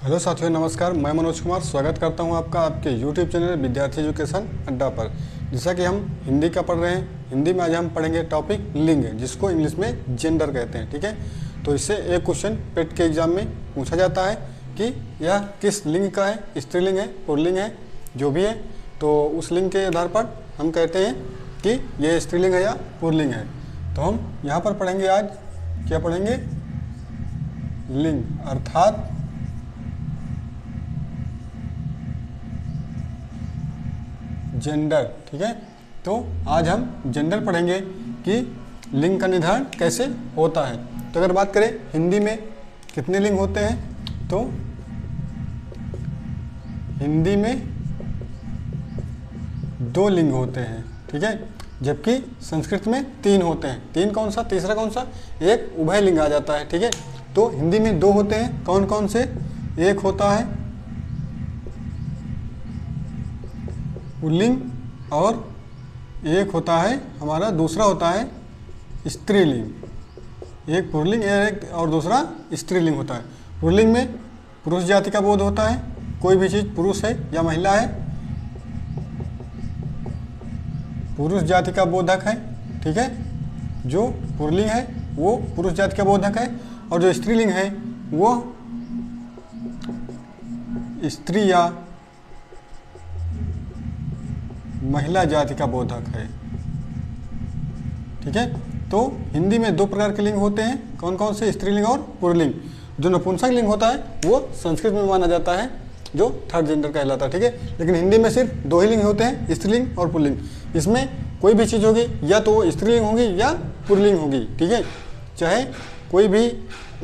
Hello साथियों, नमस्कार। मैं मनोज कुमार स्वागत करता हूं आपका आपके YouTube चैनल विद्यार्थी एजुकेशन अड्डा पर। जैसा कि हम हिंदी का पढ़ रहे हैं, हिंदी में आज हम पढ़ेंगे टॉपिक लिंग, जिसको इंग्लिश में जेंडर कहते हैं। ठीक है, तो इससे एक क्वेश्चन पेट के एग्जाम में पूछा जाता है कि यह किस लिंग का है, स्त्रीलिंग है, पुल्लिंग है, जो भी है। तो उस लिंग के आधार पर हम कहते हैं कि यह स्त्रीलिंग है या पुल्लिंग है। तो हम यहाँ पर पढ़ेंगे आज, क्या पढ़ेंगे? लिंग अर्थात जेंडर। ठीक है, तो आज हम जेंडर पढ़ेंगे कि लिंग का निर्धारण कैसे होता है। तो अगर बात करें हिंदी में कितने लिंग होते हैं, तो हिंदी में 2 लिंग होते हैं। ठीक है, जबकि संस्कृत में 3 होते हैं। 3 कौन सा, तीसरा कौन सा? एक उभय लिंग आ जाता है। ठीक है, तो हिंदी में 2 होते हैं। कौन कौन से? एक होता है पुल्लिंग और एक होता है हमारा, दूसरा होता है स्त्रीलिंग। एक पुल्लिंग और दूसरा स्त्रीलिंग होता है। पुल्लिंग में पुरुष जाति का बोध होता है, कोई भी चीज़ पुरुष है या महिला है, पुरुष जाति का बोधक है। ठीक है, जो पुल्लिंग है वो पुरुष जाति का बोधक है, और जो स्त्रीलिंग है वो स्त्री या महिला जाति का बोधक है। ठीक है, तो हिंदी में 2 प्रकार के लिंग होते हैं। कौन कौन से? स्त्रीलिंग और पुल्लिंग। जो नपुंसक लिंग होता है वो संस्कृत में माना जाता है, जो थर्ड जेंडर कहलाता है। ठीक है, लेकिन हिंदी में सिर्फ 2 ही लिंग होते हैं, स्त्रीलिंग और पुल्लिंग। इसमें कोई भी चीज़ होगी या तो वो स्त्रीलिंग होगी या पुल्लिंग होगी। ठीक है, चाहे कोई भी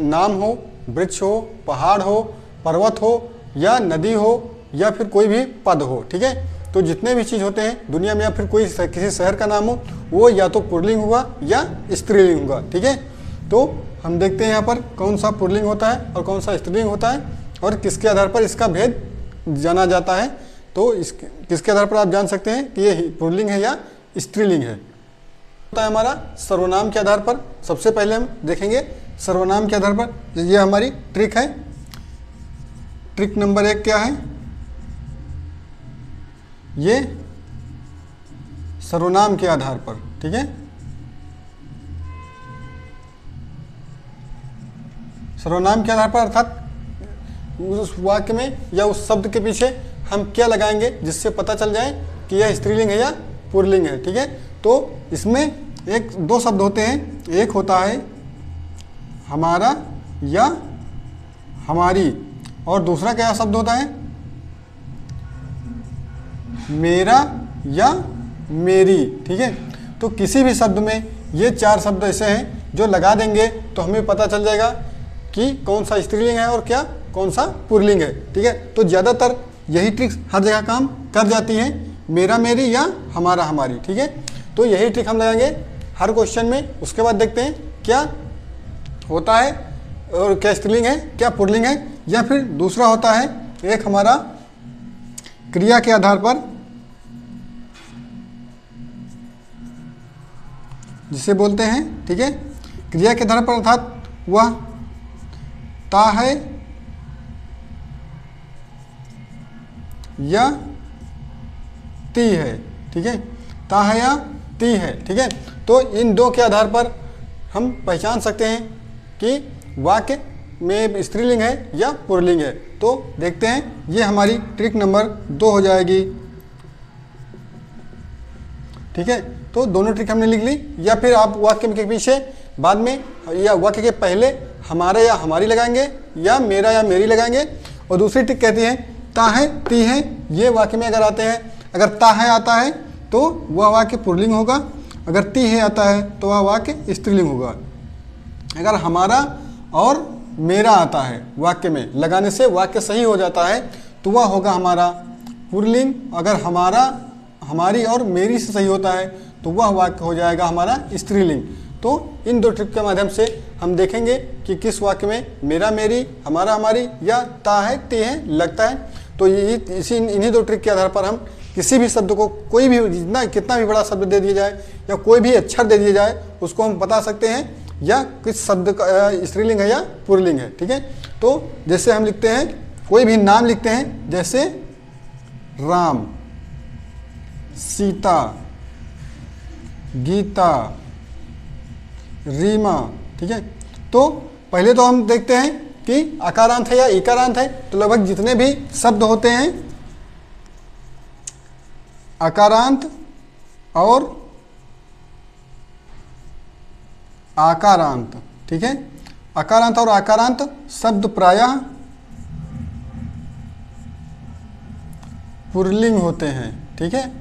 नाम हो, वृक्ष हो, पहाड़ हो, पर्वत हो, या नदी हो, या फिर कोई भी पद हो। ठीक है, तो जितने भी चीज़ होते हैं दुनिया में, या फिर कोई किसी शहर का नाम हो, वो या तो पुल्लिंग होगा या स्त्रीलिंग होगा। ठीक है, तो हम देखते हैं यहाँ पर कौन सा पुल्लिंग होता है और कौन सा स्त्रीलिंग होता है, और किसके आधार पर इसका भेद जाना जाता है। तो किसके आधार पर आप जान सकते हैं कि ये पुल्लिंग है या स्त्रीलिंग है? होता है हमारा सर्वनाम के आधार पर। सबसे पहले हम देखेंगे सर्वनाम के आधार पर। ये हमारी ट्रिक है। ट्रिक नंबर 1 क्या है? ये सर्वनाम के आधार पर। ठीक है, सर्वनाम के आधार पर अर्थात उस वाक्य में या उस शब्द के पीछे हम क्या लगाएंगे जिससे पता चल जाए कि यह स्त्रीलिंग है या पुल्लिंग है। ठीक है, तो इसमें 2 शब्द होते हैं। एक होता है हमारा या हमारी, और दूसरा क्या शब्द होता है? मेरा या मेरी। ठीक है, तो किसी भी शब्द में ये 4 शब्द ऐसे हैं जो लगा देंगे तो हमें पता चल जाएगा कि कौन सा स्त्रीलिंग है और क्या कौन सा पुल्लिंग है। ठीक है, तो ज़्यादातर यही ट्रिक्स हर जगह काम कर जाती है, मेरा मेरी या हमारा हमारी। ठीक है, तो यही ट्रिक हम लगाएंगे हर क्वेश्चन में। उसके बाद देखते हैं क्या होता है और क्या स्त्रीलिंग है क्या पुल्लिंग है। या फिर दूसरा होता है एक हमारा क्रिया के आधार पर, जिसे बोलते हैं, ठीक है, क्रिया के आधार पर, अर्थात वह ता है या ती है। ठीक है, ता है या ती है। ठीक है, तो इन 2 के आधार पर हम पहचान सकते हैं कि वाक्य में स्त्रीलिंग है या पुल्लिंग है। तो देखते हैं, ये हमारी ट्रिक नंबर 2 हो जाएगी। ठीक है, तो दोनों ट्रिक हमने लिख ली। या फिर आप वाक्य के पीछे बाद में या वाक्य के पहले हमारा या हमारी लगाएंगे या मेरा या मेरी लगाएंगे। और दूसरी ट्रिक कहती है ता है ती है। ये वाक्य में अगर आते हैं, अगर ता है आता है तो वह वाक्य पुल्लिंग होगा, अगर ती है आता है तो वह वाक्य स्त्रीलिंग होगा। अगर हमारा और मेरा आता है वाक्य में लगाने से वाक्य सही हो जाता है तो वह होगा हमारा पुल्लिंग। अगर हमारा हमारी और मेरी से सही होता है तो वह वाक्य हो जाएगा हमारा स्त्रीलिंग। तो इन 2 ट्रिक के माध्यम से हम देखेंगे कि किस वाक्य में मेरा मेरी, हमारा हमारी या ता है ती है लगता है। तो इन्हीं 2 ट्रिक के आधार पर हम किसी भी शब्द को, कोई भी कितना भी बड़ा शब्द दे दिया जाए या कोई भी अक्षर दे दिया जाए, उसको हम बता सकते हैं या किस शब्द का स्त्रीलिंग है या पुल्लिंग है। ठीक है, तो जैसे हम लिखते हैं कोई भी नाम लिखते हैं, जैसे राम, सीता, गीता, रीमा, ठीक है। तो पहले तो हम देखते हैं कि आकारांत है या इकारांत है। तो लगभग जितने भी शब्द होते हैं आकारांत और आकारांत, ठीक है। आकारांत और आकारांत शब्द प्रायः पुल्लिंग होते हैं, ठीक है।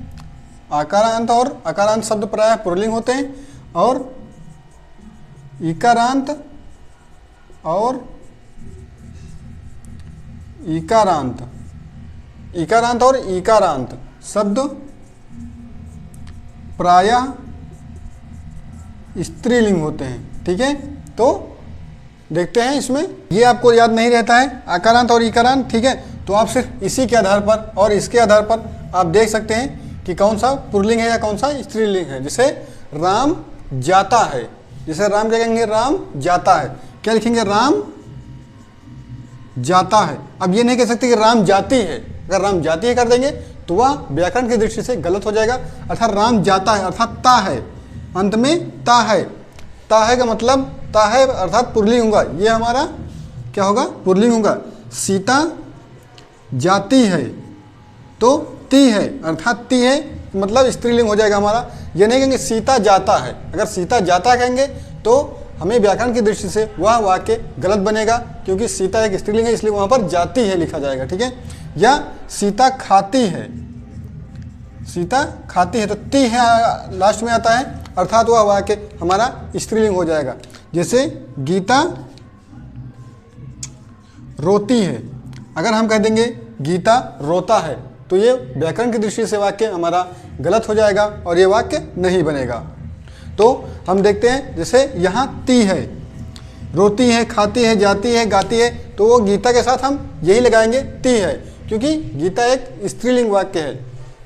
आकारांत और आकारांत शब्द प्रायः पुल्लिंग होते हैं, और इकारांत और इकारांत, इकारांत और इकारांत शब्द प्रायः स्त्रीलिंग होते हैं, ठीक है। तो देखते हैं इसमें, ये आपको याद नहीं रहता है आकारांत और इकारांत, ठीक है। तो आप सिर्फ इसी के आधार पर और इसके आधार पर आप देख सकते हैं कि कौन सा पुल्लिंग है या कौन सा स्त्रीलिंग है। जैसे राम जाता है, जैसे राम क्या कहेंगे, राम जाता है, क्या लिखेंगे, राम जाता है। अब ये नहीं कह सकते कि राम जाती है, अगर राम जाती है कर देंगे तो वह व्याकरण की दृष्टि से गलत हो जाएगा। अर्थात राम जाता है अर्थात ता है, अंत में ता है, ता है का मतलब ता है अर्थात पुल्लिंग होगा, ये हमारा क्या होगा, पुल्लिंग होगा। सीता जाती है तो ती है अर्थात ती है मतलब स्त्रीलिंग हो जाएगा हमारा। ये नहीं कहेंगे सीता जाता है, अगर सीता जाता कहेंगे तो हमें व्याकरण की दृष्टि से वह वाक्य गलत बनेगा, क्योंकि सीता एक स्त्रीलिंग है इसलिए वहाँ पर जाती है लिखा जाएगा, ठीक है। या सीता खाती है, सीता खाती है तो ती है लास्ट में आता है, अर्थात वह वाक्य हमारा स्त्रीलिंग हो जाएगा। जैसे गीता रोती है, अगर हम कह देंगे गीता रोता है तो ये व्याकरण की दृष्टि से वाक्य हमारा गलत हो जाएगा और ये वाक्य नहीं बनेगा। तो हम देखते हैं जैसे यहाँ ती है, रोती है, खाती है, जाती है, गाती है, तो वो गीता के साथ हम यही लगाएंगे ती है, क्योंकि गीता एक स्त्रीलिंग वाक्य है,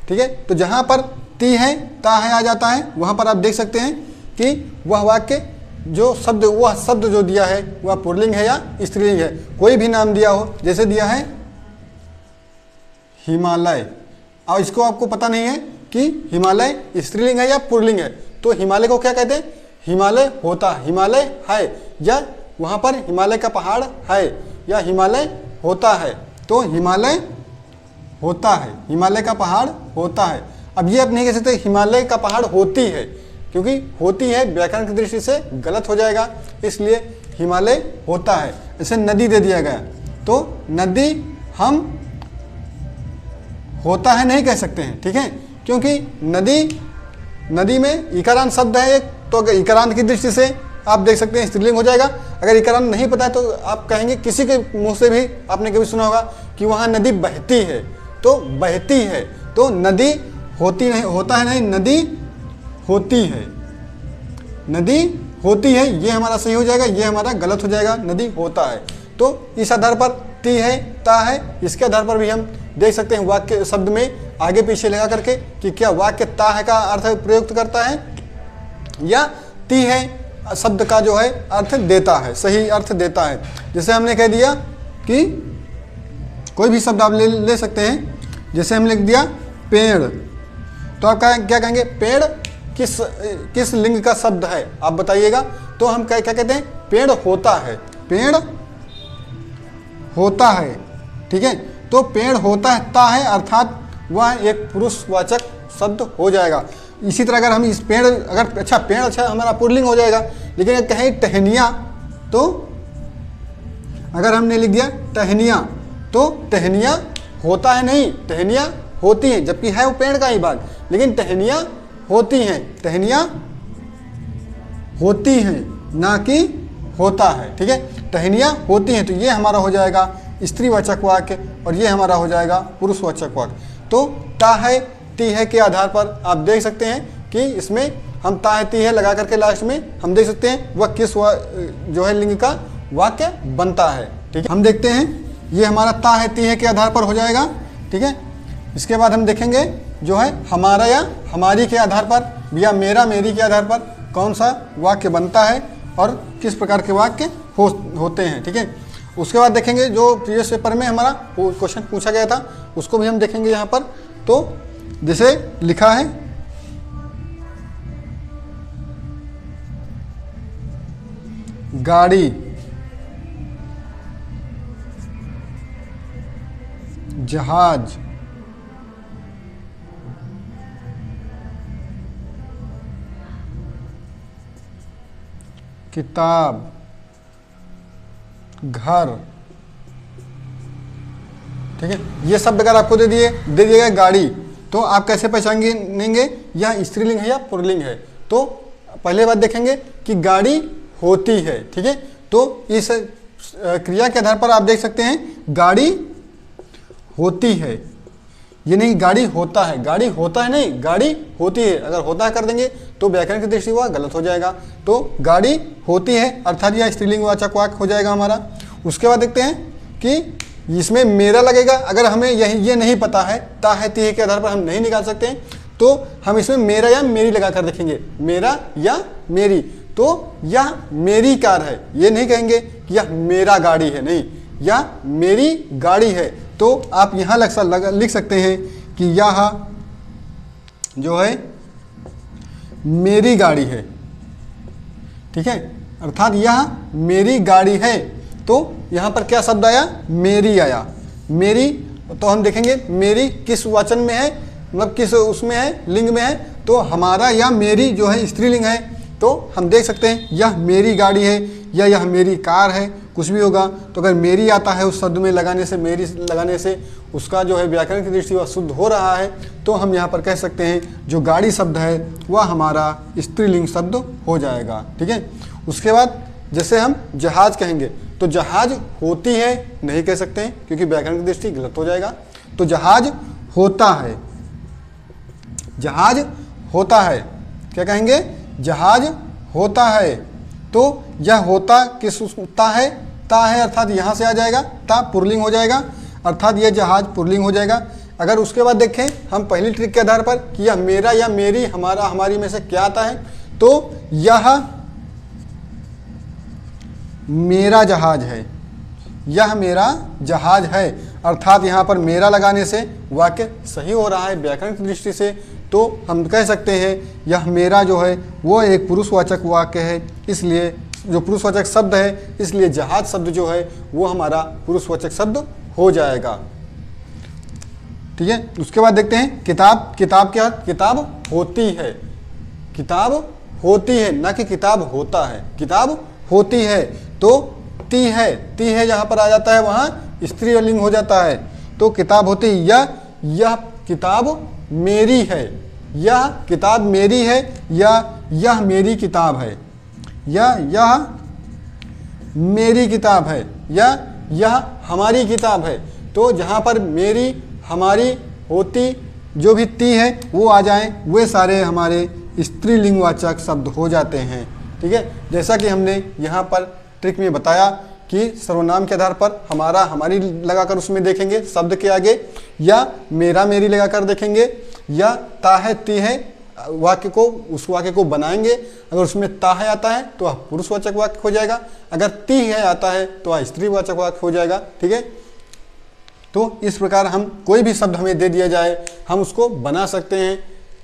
ठीक है। तो जहाँ पर ती है ता है आ जाता है, वहाँ पर आप देख सकते हैं कि वह वाक्य जो शब्द, वह शब्द जो दिया है वह पुल्लिंग है या स्त्रीलिंग है। कोई भी नाम दिया हो, जैसे दिया है हिमालय, और इसको आपको पता नहीं है कि हिमालय स्त्रीलिंग है या पुल्लिंग है, तो हिमालय को क्या कहते हैं, हिमालय होता, हिमालय है, या वहाँ पर हिमालय का पहाड़ है, या हिमालय होता है, तो हिमालय होता है, हिमालय का पहाड़ होता है। अब ये आप नहीं कह सकते हिमालय का पहाड़ होती है, क्योंकि होती है व्याकरण की दृष्टि से गलत हो जाएगा, इसलिए हिमालय होता है। इसे नदी दे दिया गया तो नदी हम होता है नहीं कह सकते हैं, ठीक है, क्योंकि नदी में इकारांत शब्द है एक, तो अगर इकारांत की दृष्टि से आप देख सकते हैं स्त्रीलिंग हो जाएगा। अगर इकारांत नहीं पता है तो आप कहेंगे, किसी के मुंह से भी आपने कभी सुना होगा कि वहाँ नदी बहती है, तो बहती है, तो नदी होती नहीं, होता है नहीं, नदी होती है, नदी होती है, ये हमारा सही हो जाएगा, ये हमारा गलत हो जाएगा, नदी होता है। तो इस आधार पर ती है ता है, इसके आधार पर भी हम देख सकते हैं वाक्य शब्द में आगे पीछे लगा करके कि क्या वाक्य ता है का अर्थ प्रयुक्त करता है या ती है शब्द का जो है अर्थ देता है, सही अर्थ देता है। जैसे हमने कह दिया कि कोई भी शब्द आप ले सकते हैं, जैसे हम लिख दिया पेड़, तो आप क्या कहेंगे, पेड़ किस लिंग का शब्द है आप बताइएगा, तो हम क्या कहते हैं, पेड़ होता है, पेड़ होता है, ठीक है। तो पेड़ होता है ता है अर्थात वह एक पुरुषवाचक शब्द हो जाएगा। इसी तरह अगर हम इस पेड़, अगर पेड़ हमारा पुल्लिंग हो जाएगा, लेकिन अगर कहें टहनिया, तो अगर हमने लिख दिया टहनिया, तो टहनिया होता है नहीं, टहनिया होती है, जबकि है वो पेड़ का ही भाग, लेकिन टहनिया होती हैं, टहनिया होती हैं ना कि होता है, ठीक है। टहनिया होती हैं, तो ये हमारा हो जाएगा स्त्रीवाचक वाक्य और ये हमारा हो जाएगा पुरुषवाचक वाक्य। तो ता है ती है के आधार पर आप देख सकते हैं कि इसमें हम ता है ती है लगा करके लास्ट में हम देख सकते हैं वह किस जो है लिंग का वाक्य बनता है, ठीक है। हम देखते हैं ये हमारा ता है ती है के आधार पर हो जाएगा, ठीक है। इसके बाद हम देखेंगे जो है हमारा या हमारी के आधार पर या मेरा मेरी के आधार पर कौन सा वाक्य बनता है और किस प्रकार के वाक्य होते हैं, ठीक है। उसके बाद देखेंगे जो प्रीवियस पेपर में हमारा क्वेश्चन पूछा गया था उसको भी हम देखेंगे यहाँ पर। तो जैसे लिखा है गाड़ी, जहाज, किताब, घर, ठीक है। ये शब्द अगर आपको दे दिया गया गाड़ी, तो आप कैसे पहचानेंगे यह स्त्रीलिंग है या पुल्लिंग है। तो पहले बात देखेंगे कि गाड़ी होती है, ठीक है। तो इस क्रिया के आधार पर आप देख सकते हैं गाड़ी होती है, ये नहीं गाड़ी होता है। गाड़ी होता है नहीं, गाड़ी होती है। अगर होता है कर देंगे तो व्याकरण की दृष्टि हुआ गलत हो जाएगा। तो गाड़ी होती है अर्थात यह स्त्रीलिंग वाचक वाक्य हो जाएगा हमारा। उसके बाद देखते हैं कि इसमें मेरा लगेगा। अगर हमें ये नहीं पता है, ता है ती है के आधार पर हम नहीं निकाल सकते हैं, तो हम इसमें मेरा या मेरी लगा कर देखेंगे, मेरा या मेरी। तो यह मेरी कार है, ये नहीं कहेंगे कि यह मेरा गाड़ी है, नहीं, यह मेरी गाड़ी है। तो आप यहाँ लिख सकते हैं कि यह जो है मेरी गाड़ी है, ठीक है, अर्थात यह मेरी गाड़ी है। तो यहाँ पर क्या शब्द आया, मेरी आया। मेरी, तो हम देखेंगे मेरी किस वचन में है, मतलब किस उसमें है, लिंग में है। तो हमारा या मेरी जो है स्त्रीलिंग है। तो हम देख सकते हैं यह मेरी गाड़ी है या यह मेरी कार है, कुछ भी होगा। तो अगर मेरी आता है उस शब्द में लगाने से, मेरी लगाने से उसका जो है व्याकरण की दृष्टि वह शुद्ध हो रहा है, तो हम यहाँ पर कह सकते हैं जो गाड़ी शब्द है वह हमारा स्त्रीलिंग शब्द हो जाएगा, ठीक है। उसके बाद जैसे हम जहाज कहेंगे, तो जहाज होती है नहीं कह सकते हैं क्योंकि व्याकरण की दृष्टि गलत हो जाएगा। तो जहाज होता है, जहाज होता है, क्या कहेंगे, जहाज होता है। तो यह होता किस ता है, ता है अर्थात यहाँ से आ जाएगा, ता पुल्लिंग हो जाएगा, अर्थात यह जहाज पुल्लिंग हो जाएगा। अगर उसके बाद देखें हम पहली ट्रिक के आधार पर कि यह मेरा या मेरी, हमारा, हमारी में से क्या आता है, तो यह मेरा जहाज है, यह मेरा जहाज है, अर्थात यहाँ पर मेरा लगाने से वाक्य सही हो रहा है व्याकरण की दृष्टि से। तो हम कह सकते हैं यह मेरा जो है वो एक पुरुषवाचक वाक्य है, इसलिए जो पुरुषवाचक शब्द है, इसलिए जहाज शब्द जो है वो हमारा पुरुषवाचक शब्द हो जाएगा, ठीक है। उसके बाद देखते हैं किताब। किताब क्या, किताब होती है, किताब होती है, ना कि किताब होता है, किताब होती है। तो ती है यहाँ पर आ जाता है, वहाँ स्त्रीलिंग हो जाता है। तो किताब होती है, यह किताब मेरी है, यह किताब मेरी है, या यह मेरी किताब है, या यह मेरी किताब है, या यह हमारी किताब है। तो जहाँ पर मेरी, हमारी, होती, जो भी ती है वो आ जाएं, वे सारे हमारे स्त्रीलिंगवाचक शब्द हो जाते हैं, ठीक है। जैसा कि हमने यहाँ पर ट्रिक में बताया कि सर्वनाम के आधार पर हमारा, हमारी लगाकर उसमें देखेंगे शब्द के आगे, या मेरा, मेरी लगाकर देखेंगे, या ता है ती है वाक्य को, उस वाक्य को बनाएंगे। अगर उसमें ता है आता है तो वह पुरुषवाचक वाक्य हो जाएगा, अगर ती है आता है तो वह स्त्रीवाचक वाक्य हो जाएगा, ठीक है। तो इस प्रकार हम कोई भी शब्द हमें दे दिया जाए हम उसको बना सकते हैं,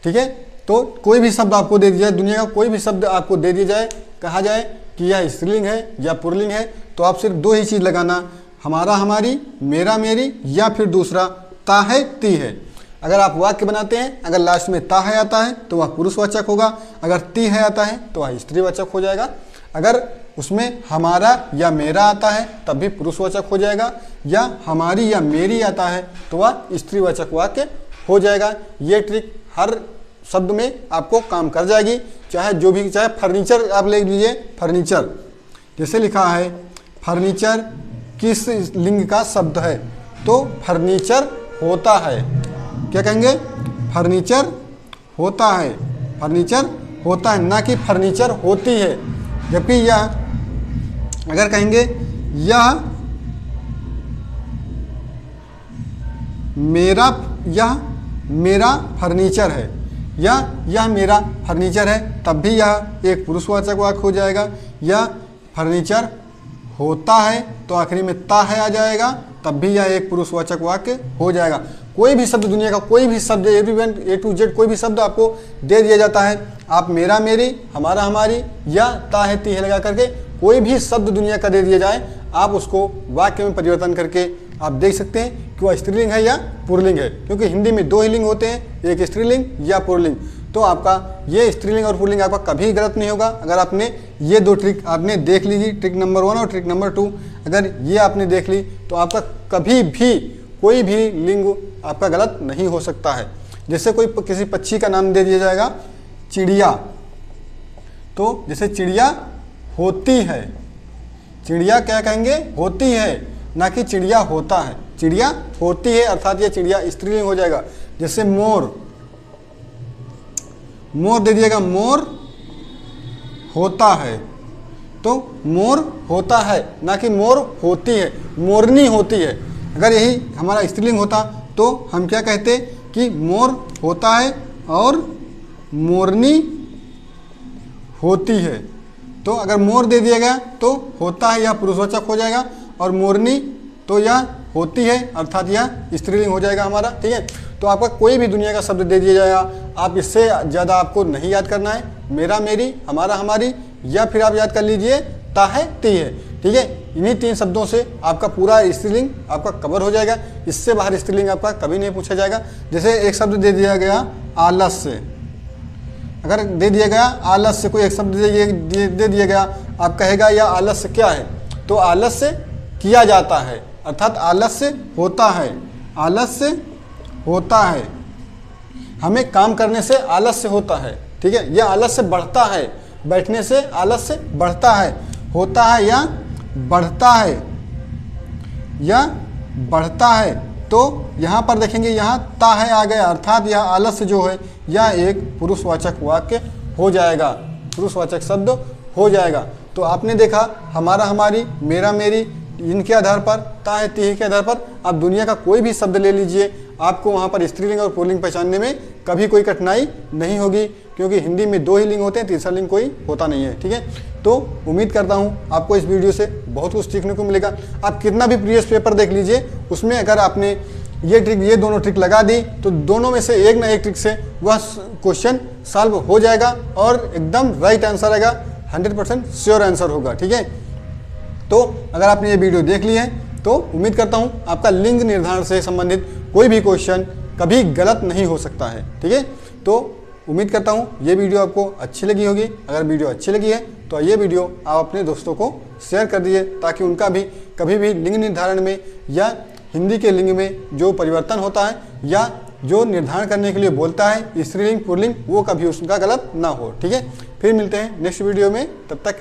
ठीक है। तो कोई भी शब्द आपको दे दिया जाए, दुनिया का कोई भी शब्द आपको दे दिया जाए, कहा जाए कि यह स्त्रीलिंग है या पुल्लिंग है, तो आप सिर्फ दो ही चीज़ लगाना, हमारा, हमारी, मेरा, मेरी, या फिर दूसरा ता है ती है। अगर आप वाक्य बनाते हैं, अगर लास्ट में ता है आता है तो वह पुरुषवाचक होगा, अगर ती है आता है तो वह स्त्रीवाचक हो जाएगा। अगर उसमें हमारा या मेरा आता है तब भी पुरुषवाचक हो जाएगा, या हमारी या मेरी आता है तो वह स्त्रीवाचक वाक्य हो जाएगा। ये ट्रिक हर शब्द में आपको काम कर जाएगी, चाहे जो भी, चाहे फर्नीचर आप ले लीजिए, फर्नीचर जैसे लिखा है फर्नीचर किस लिंग का शब्द है, तो फर्नीचर होता है, क्या कहेंगे, फर्नीचर होता है, फर्नीचर होता है, ना कि फर्नीचर होती है। जबकि यह अगर कहेंगे यह मेरा फर्नीचर है, या यह मेरा फर्नीचर है, तब भी यह एक पुरुषवाचक वाक्य हो जाएगा, या फर्नीचर होता है तो आखिरी में ता है आ जाएगा, तब भी यह एक पुरुषवाचक वाक्य हो जाएगा। कोई भी शब्द, दुनिया का कोई भी शब्द, एवरीवन, ए टू जेड, कोई भी शब्द आपको दे दिया जाता है, आप मेरा मेरी, हमारा हमारी या ता है ती है लगा करके कोई भी शब्द दुनिया का दे दिया जाए, आप उसको वाक्य में परिवर्तन करके आप देख सकते हैं कि वह स्त्रीलिंग है या पुल्लिंग है, क्योंकि हिंदी में दो ही लिंग होते हैं, एक स्त्रीलिंग या पुल्लिंग। तो आपका ये स्त्रीलिंग और पुल्लिंग आपका कभी गलत नहीं होगा अगर आपने ये दो ट्रिक आपने देख लीजिए, ट्रिक नंबर 1 और ट्रिक नंबर 2, अगर ये आपने देख ली तो आपका कभी भी कोई भी लिंग आपका गलत नहीं हो सकता है। जैसे कोई किसी पक्षी का नाम दे दिया जाएगा चिड़िया, तो जैसे चिड़िया होती है, चिड़िया क्या कहेंगे, होती है, ना कि चिड़िया होता है। चिड़िया होती है अर्थात यह चिड़िया स्त्रीलिंग हो जाएगा। जैसे मोर, मोर दे दिएगा, मोर होता है, तो मोर होता है, ना कि मोर होती है, मोरनी होती है। अगर यही हमारा स्त्रीलिंग होता तो हम क्या कहते कि मोर होता है और मोरनी होती है। तो अगर मोर दे दिया गया तो होता है यह पुरुषवाचक हो जाएगा, और मोरनी तो यह होती है अर्थात यह स्त्रीलिंग हो जाएगा हमारा। ठीक है, तो आपका कोई भी दुनिया का शब्द दे दिया जाएगा, आप इससे ज़्यादा आपको नहीं याद करना है, मेरा मेरी, हमारा हमारी, या फिर आप याद कर लीजिए ता है ती है। ठीक है, इन्हीं 3 शब्दों से आपका पूरा स्त्रीलिंग आपका कवर हो जाएगा। इससे बाहर स्त्रीलिंग आपका कभी नहीं पूछा जाएगा। जैसे एक शब्द दे दिया गया आलस्य, अगर दे दिया गया आलस्य, कोई एक शब्द दे दिया गया, आप कहेगा यह आलस्य क्या है, तो आलस्य किया जाता है अर्थात आलस्य होता है, आलस्य होता है, हमें काम करने से आलस्य होता है। ठीक है, यह आलस्य बढ़ता है, बैठने से आलस्य बढ़ता है, होता है या बढ़ता है, या बढ़ता है। तो यहाँ पर देखेंगे यहाँ ता है आ गया अर्थात यह आलस्य जो है यह एक पुरुषवाचक वाक्य हो जाएगा, पुरुषवाचक शब्द हो जाएगा। तो आपने देखा हमारा हमारी, मेरा मेरी, इनके आधार पर, ता है ती है के आधार पर आप दुनिया का कोई भी शब्द ले लीजिए, आपको वहाँ पर स्त्रीलिंग और पुल्लिंग पहचानने में कभी कोई कठिनाई नहीं होगी, क्योंकि हिंदी में 2 ही लिंग होते हैं, तीसरा लिंग कोई होता नहीं है। ठीक है, तो उम्मीद करता हूँ आपको इस वीडियो से बहुत कुछ सीखने को मिलेगा। आप कितना भी प्रीवियस पेपर देख लीजिए, उसमें अगर आपने ये दोनों ट्रिक लगा दी तो दोनों में से एक ना एक ट्रिक से वह क्वेश्चन सॉल्व हो जाएगा और एकदम राइट आंसर आएगा, 100% श्योर आंसर होगा। ठीक है, तो अगर आपने ये वीडियो देख ली है तो उम्मीद करता हूँ आपका लिंग निर्धारण से संबंधित कोई भी क्वेश्चन कभी गलत नहीं हो सकता है। ठीक है, तो उम्मीद करता हूँ ये वीडियो आपको अच्छी लगी होगी। अगर वीडियो अच्छी लगी है तो ये वीडियो आप अपने दोस्तों को शेयर कर दीजिए, ताकि उनका भी कभी भी लिंग निर्धारण में या हिंदी के लिंग में जो परिवर्तन होता है या जो निर्धारण करने के लिए बोलता है स्त्रीलिंग पुल्लिंग, वो कभी उसका गलत ना हो। ठीक है, फिर मिलते हैं नेक्स्ट वीडियो में, तब तक